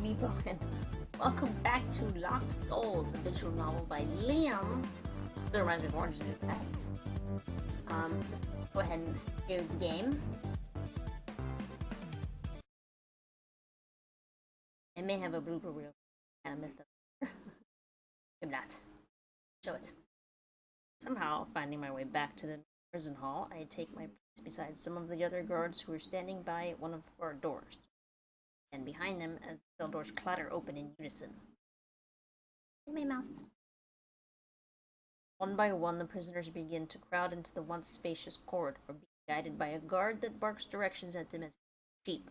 MiBo, and welcome back to Lost Souls, a visual novel by Liam. That reminds me of Orange is the New Black. Go ahead and here's the game. I may have a blooper reel. Kind of messed up. Maybe not. Show it. Somehow, finding my way back to the prison hall, I take my place beside some of the other guards who are standing by one of the 4 doors, and behind them as the cell doors clatter open in unison. In my mouth. One by one, the prisoners begin to crowd into the once spacious corridor, being guided by a guard that barks directions at them as sheep.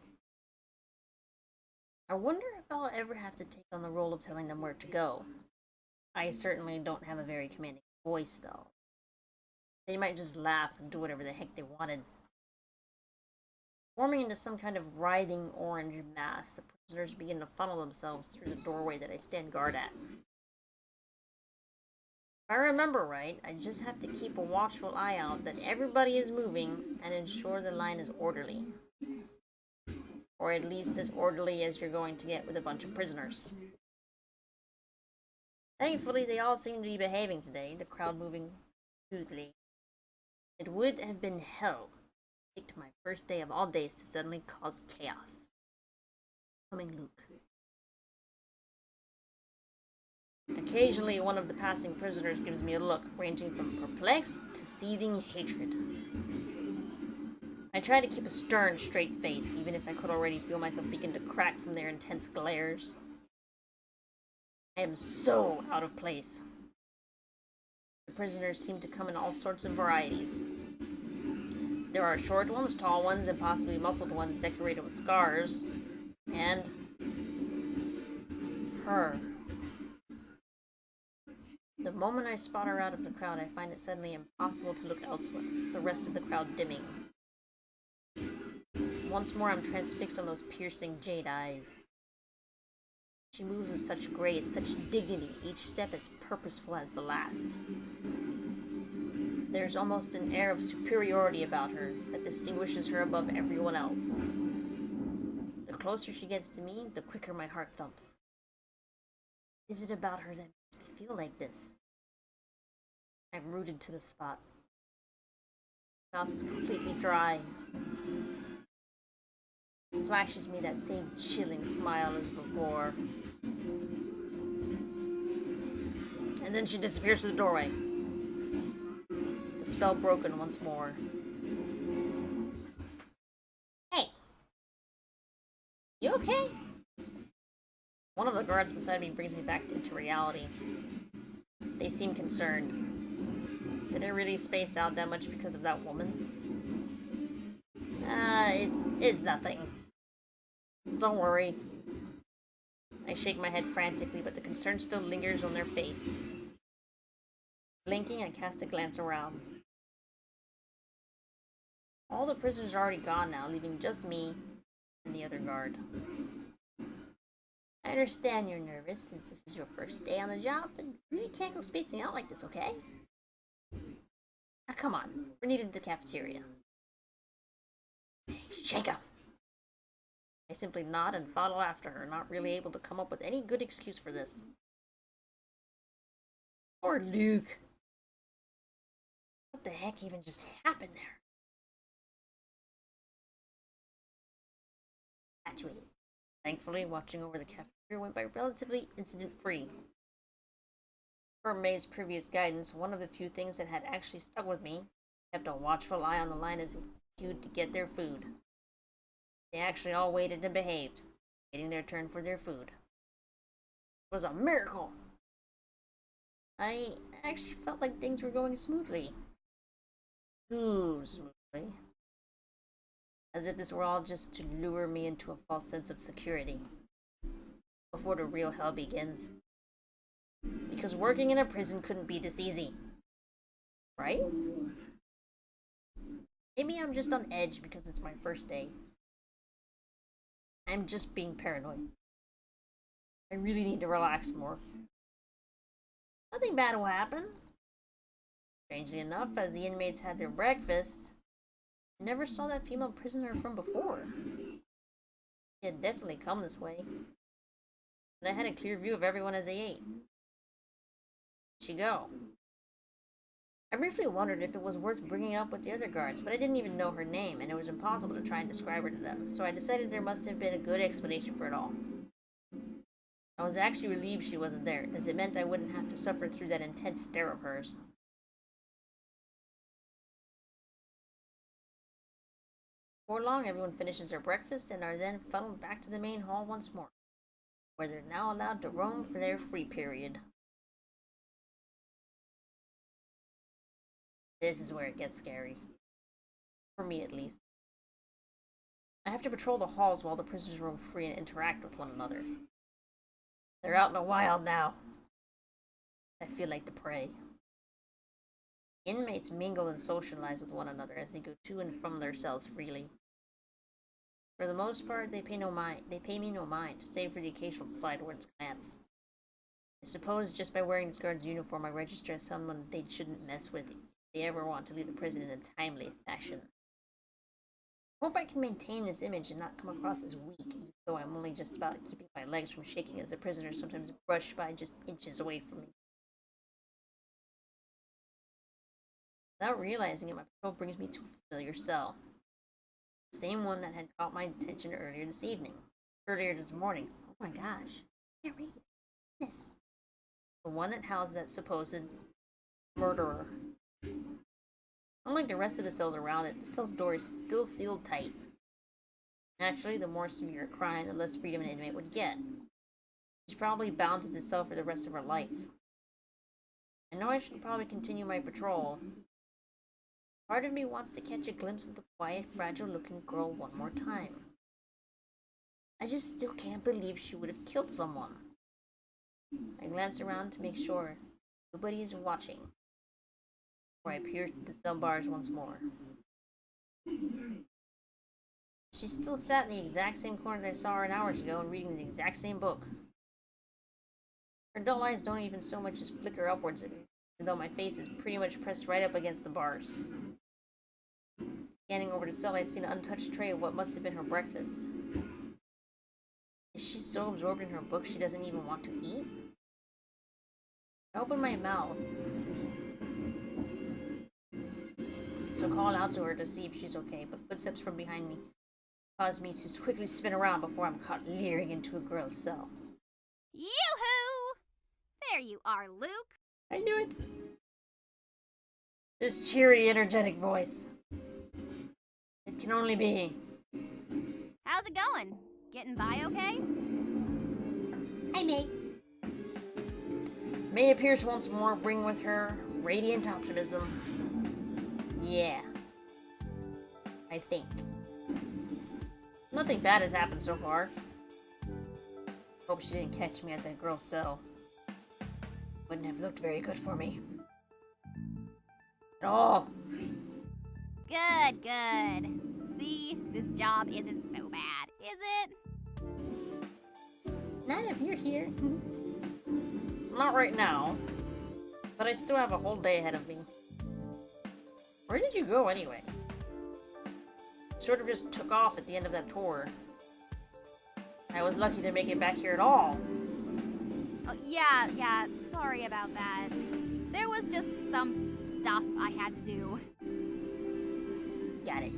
I wonder if I'll ever have to take on the role of telling them where to go. I certainly don't have a very commanding voice, though. They might just laugh and do whatever the heck they wanted. Forming into some kind of writhing orange mass, the prisoners begin to funnel themselves through the doorway that I stand guard at. If I remember right, I just have to keep a watchful eye out that everybody is moving and ensure the line is orderly. Or at least as orderly as you're going to get with a bunch of prisoners. Thankfully, they all seem to be behaving today, the crowd moving smoothly. It would have been hell to take my first day of all days to suddenly cause chaos. Coming Luke. Occasionally, one of the passing prisoners gives me a look, ranging from perplexed to seething hatred. I try to keep a stern, straight face, even if I could already feel myself begin to crack from their intense glares. I am so out of place. The prisoners seem to come in all sorts of varieties. There are short ones, tall ones, and possibly muscled ones decorated with scars. And her. The moment I spot her out of the crowd, I find it suddenly impossible to look elsewhere, the rest of the crowd dimming. Once more, I'm transfixed on those piercing jade eyes. She moves with such grace, such dignity, each step as purposeful as the last. There's almost an air of superiority about her that distinguishes her above everyone else. The closer she gets to me, the quicker my heart thumps. Is it about her that makes me feel like this? I'm rooted to the spot. My mouth is completely dry. It flashes me that same chilling smile as before. And then she disappears through the doorway. The spell broken once more. Hey! You okay? One of the guards beside me brings me back into reality. They seem concerned. Did I really space out that much because of that woman? It's nothing. Don't worry. I shake my head frantically, but the concern still lingers on their face. Blinking, I cast a glance around. All the prisoners are already gone now, leaving just me and the other guard. I understand you're nervous since this is your first day on the job, but you really can't go spacing out like this, okay? Now come on, we're needed at the cafeteria. Shake up! I simply nod and follow after her, not really able to come up with any good excuse for this. Poor Luke. What the heck even just happened there? Actually, thankfully, watching over the cafeteria went by relatively incident-free. Per May's previous guidance, one of the few things that had actually stuck with me, kept a watchful eye on the line as they queued to get their food. They actually all waited and behaved, waiting their turn for their food. It was a miracle! I actually felt like things were going smoothly. Too smoothly. As if this were all just to lure me into a false sense of security. Before the real hell begins. Because working in a prison couldn't be this easy. Right? Maybe I'm just on edge because it's my first day. I'm just being paranoid. I really need to relax more. Nothing bad will happen. Strangely enough, as the inmates had their breakfast, I never saw that female prisoner from before. She had definitely come this way. and I had a clear view of everyone as they ate. Where'd she go? I briefly wondered if it was worth bringing up with the other guards, but I didn't even know her name, and it was impossible to try and describe her to them, so I decided there must have been a good explanation for it all. I was actually relieved she wasn't there, as it meant I wouldn't have to suffer through that intense stare of hers. Before long, everyone finishes their breakfast and are then funneled back to the main hall once more, where they're now allowed to roam for their free period. This is where it gets scary. For me, at least. I have to patrol the halls while the prisoners roam free and interact with one another. They're out in the wild now. I feel like the prey. Inmates mingle and socialize with one another as they go to and from their cells freely. For the most part, they pay me no mind, save for the occasional sideways glance. I suppose just by wearing this guard's uniform, I register as someone they shouldn't mess with if they ever want to leave the prison in a timely fashion. I hope I can maintain this image and not come across as weak, even though I'm only just about keeping my legs from shaking as the prisoners sometimes brush by just inches away from me. Without realizing it, my patrol brings me to a familiar cell. The same one that had caught my attention earlier this morning. Oh my gosh. I can't read this. The one that housed that supposed murderer. Unlike the rest of the cells around it, the cell's door is still sealed tight. Naturally, the more severe a crime, the less freedom an inmate would get. She's probably bound to the cell for the rest of her life. I know I should probably continue my patrol. Part of me wants to catch a glimpse of the quiet, fragile-looking girl one more time. I just still can't believe she would have killed someone. I glance around to make sure nobody is watching, before I peer through the cell bars once more. She still sat in the exact same corner that I saw her an hour ago and reading the exact same book. Her dull eyes don't even so much as flicker upwards at me, even though my face is pretty much pressed right up against the bars. Scanning over the cell, I see an untouched tray of what must have been her breakfast. Is she so absorbed in her book she doesn't even want to eat? I open my mouth to call out to her to see if she's okay, but footsteps from behind me cause me to quickly spin around before I'm caught leering into a girl's cell. Yoo-hoo! There you are, Luke. I knew it. This cheery, energetic voice. It can only be. How's it going? Getting by okay? Hi, May. May appears once more, bringing with her radiant optimism. Yeah. I think. Nothing bad has happened so far. Hope she didn't catch me at that girl's cell. Wouldn't have looked very good for me. At all. Good, good. See, this job isn't so bad, is it? Not if you're here. Not right now. But I still have a whole day ahead of me. Where did you go anyway? Sort of just took off at the end of that tour. I was lucky to make it back here at all. Oh, yeah, sorry about that. There was just some stuff I had to do. Got it.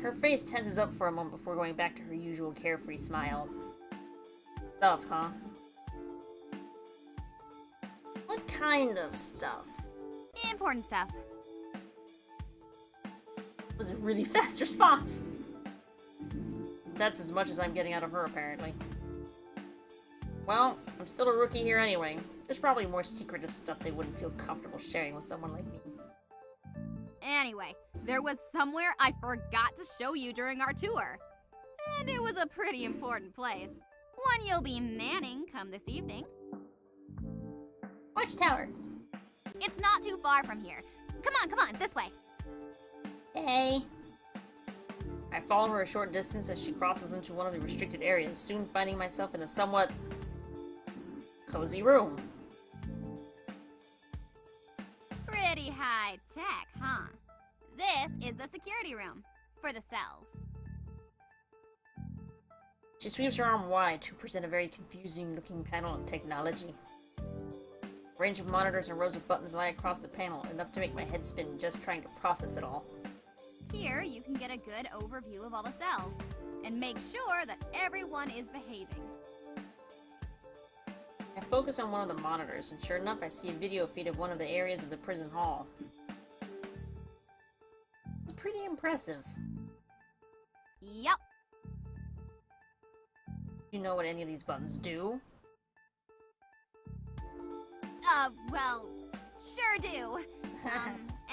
Her face tenses up for a moment before going back to her usual carefree smile. Stuff, huh? What kind of stuff? Important stuff. Was a really fast response. That's as much as I'm getting out of her, apparently. Well, I'm still a rookie here anyway. There's probably more secretive stuff they wouldn't feel comfortable sharing with someone like me. Anyway, there was somewhere I forgot to show you during our tour. And it was a pretty important place. One you'll be manning come this evening. Watchtower. It's not too far from here. Come on, this way. Hey. I follow her a short distance as she crosses into one of the restricted areas, soon finding myself in a somewhat cozy room. Pretty high tech, huh? This is the security room for the cells. She sweeps her arm wide to present a very confusing-looking panel of technology. A range of monitors and rows of buttons lie across the panel, enough to make my head spin just trying to process it all. Here, you can get a good overview of all the cells, and make sure that everyone is behaving. I focus on one of the monitors, and sure enough, I see a video feed of one of the areas of the prison hall. It's pretty impressive. Yup. You know what any of these buttons do? Well, sure do.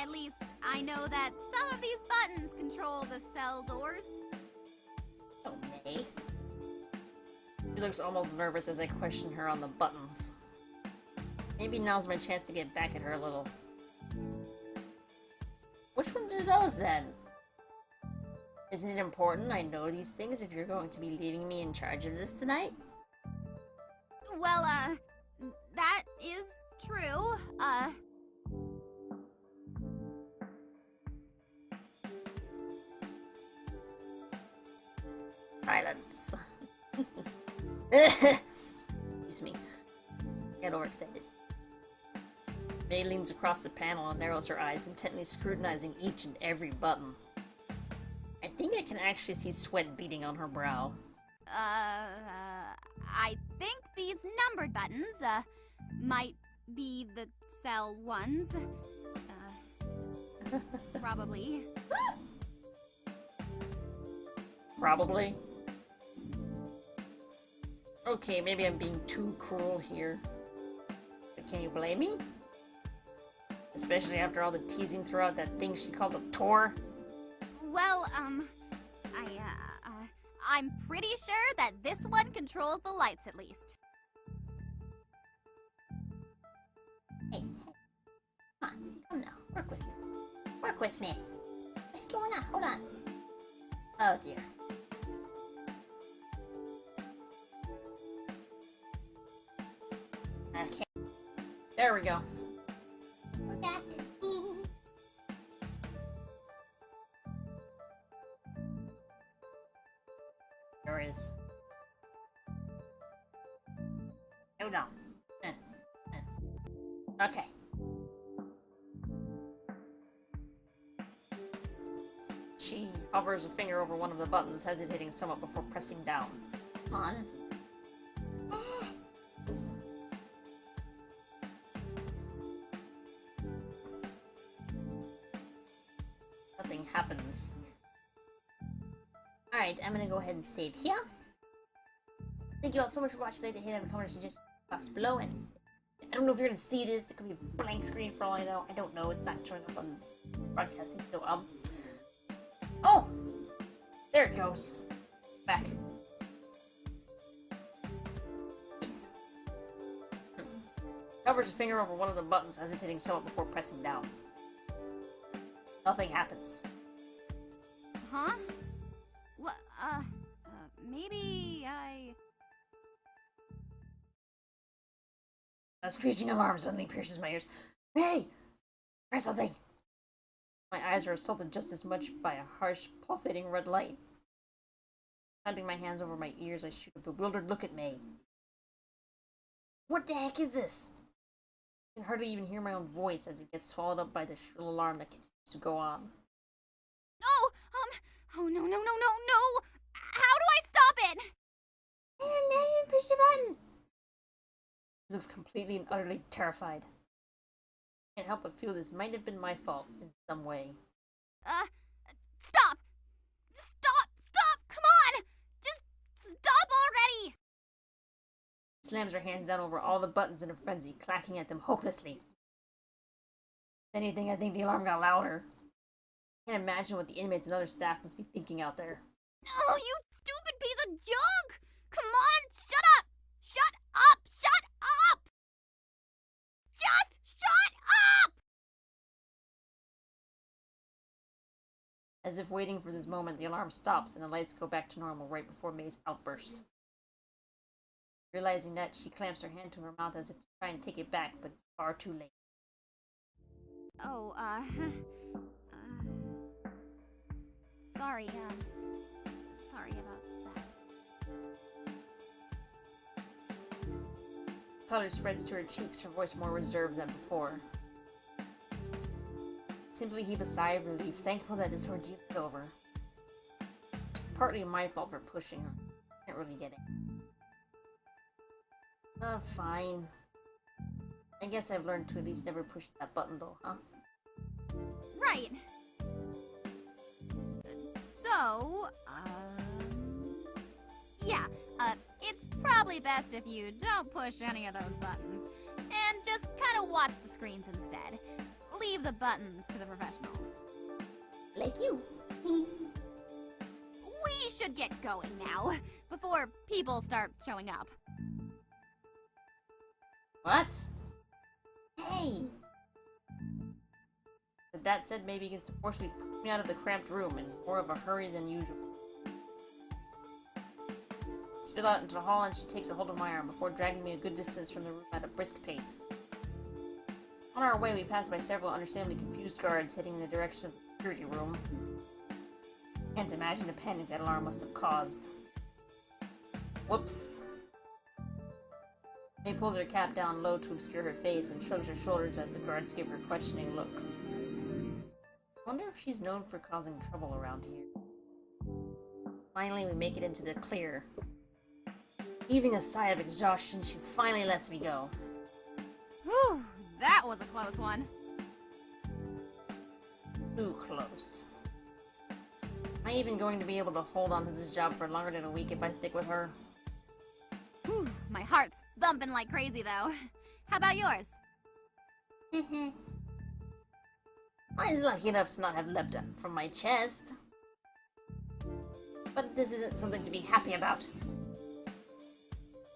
At least I know that some of these buttons control the cell doors. Oh, May. She looks almost nervous as I question her on the buttons. Maybe now's my chance to get back at her a little. Which ones are those, then? Isn't it important I know these things if you're going to be leaving me in charge of this tonight? Well, that is true. Silence. Excuse me. Get overextended. May leans across the panel and narrows her eyes, intently scrutinizing each and every button. I think I can actually see sweat beading on her brow. I think these numbered buttons, might be the cell ones. Probably. Probably. Okay, maybe I'm being too cruel here. But can you blame me? Especially after all the teasing throughout that thing she called a tour? Well, I'm pretty sure that this one controls the lights at least. Hey, come on, come now, work with me. Work with me. What's going on? Hold on. Oh dear. Okay. There we go. We're back. There is. Hold on. Okay. She hovers a finger over one of the buttons, hesitating somewhat before pressing down. On. Nothing happens. Alright, I'm gonna go ahead and save here. Thank you all so much for watching. Like to hit on the comment suggestion box below, and I don't know if you're gonna see this. It could be a blank screen for all I know. I don't know. It's not showing up on broadcasting. So oh, there it goes. Back. Yes. Covers a finger over one of the buttons, hesitating somewhat before pressing down. Nothing happens. Huh? What, maybe A screeching alarm suddenly pierces my ears. Hey! Try something! My eyes are assaulted just as much by a harsh, pulsating red light. Clamping my hands over my ears, I shoot a bewildered look at May. What the heck is this? I can hardly even hear my own voice as it gets swallowed up by the shrill alarm that continues to go on. No! Oh no, no, no, no, no! How do I stop it? Now you push the button! She looks completely and utterly terrified. I can't help but feel this might have been my fault in some way. Stop! Stop! Come on! Just stop already! She slams her hands down over all the buttons in a frenzy, clacking at them hopelessly. If anything, I think the alarm got louder. I can't imagine what the inmates and other staff must be thinking out there. Oh, you stupid piece of junk! Come on, shut up! Shut up! Shut up! Just shut up! As if waiting for this moment, the alarm stops and the lights go back to normal right before May's outburst. Realizing that, she clamps her hand to her mouth as if to try and take it back, but it's far too late. Oh, sorry, sorry about that. Color spreads to her cheeks, her voice more reserved than before. Simply heave a sigh of relief, thankful that this ordeal is over. It's partly my fault for pushing her. Can't really get it. Fine. I guess I've learned to at least never push that button though, huh? Right. So, yeah, it's probably best if you don't push any of those buttons and just kind of watch the screens instead. Leave the buttons to the professionals. Like you. We should get going now, before people start showing up. What? Hey! But that said, maybe he gets to forcefully push me out of the cramped room in more of a hurry than usual. I spit out into the hall and she takes a hold of my arm before dragging me a good distance from the room at a brisk pace. On our way, we pass by several understandably confused guards heading in the direction of the security room. Can't imagine the panic that alarm must have caused. Whoops. May pulls her cap down low to obscure her face and shrugs her shoulders as the guards give her questioning looks. I wonder if she's known for causing trouble around here. Finally, we make it into the clear. Heaving a sigh of exhaustion, she finally lets me go. Whew, that was a close one. Too close. Am I even going to be able to hold on to this job for longer than a week if I stick with her? Whew, my heart's thumping like crazy, though. How about yours? Mine's lucky enough to not have leapt up from my chest. But this isn't something to be happy about.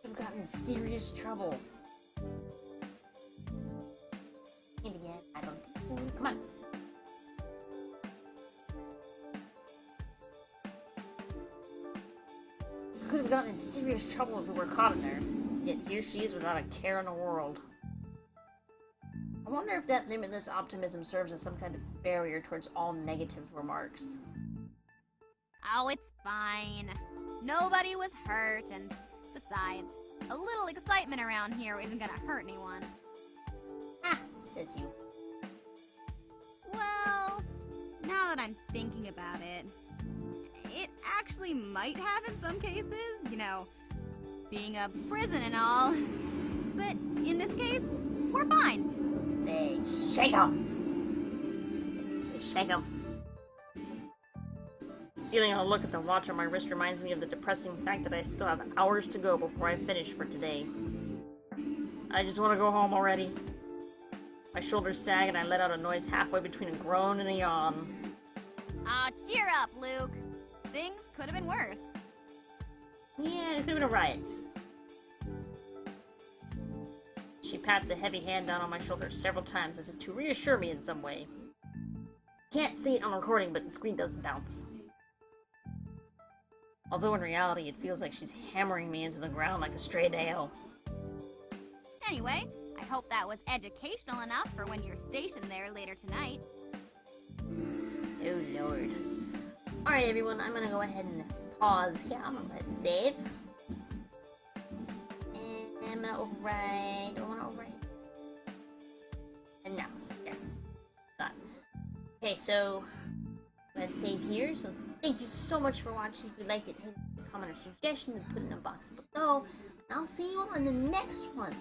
You've gotten in serious trouble. In the end, I don't... Ooh, come on. We could have gotten in serious trouble if we were caught in there. Yet here she is without a care in the world. I wonder if that limitless optimism serves as some kind of barrier towards all negative remarks. Oh, it's fine. Nobody was hurt, and besides, a little excitement around here isn't gonna hurt anyone. Ah, says you. Well, now that I'm thinking about it, it actually might have in some cases, you know, being a prison and all. But in this case, we're fine. They shake 'em. They shake 'em. Stealing a look at the watch on my wrist reminds me of the depressing fact that I still have hours to go before I finish for today. I just want to go home already. My shoulders sag and I let out a noise halfway between a groan and a yawn. Aw, cheer up, Luke. Things could have been worse. Yeah, it could have been a riot. She pats a heavy hand down on my shoulder several times as if to reassure me in some way. Can't see it on recording, but the screen doesn't bounce. Although in reality, it feels like she's hammering me into the ground like a stray nail. Anyway, I hope that was educational enough for when you're stationed there later tonight. Oh lord. Alright everyone, I'm gonna go ahead and pause here. I'm gonna let it save. And I'm gonna override. Do I wanna override? And no. Yeah. Got it. Okay, so let's save here. So thank you so much for watching. If you liked it, hit a comment or suggestion and put it in the box below. And I'll see you all in the next one.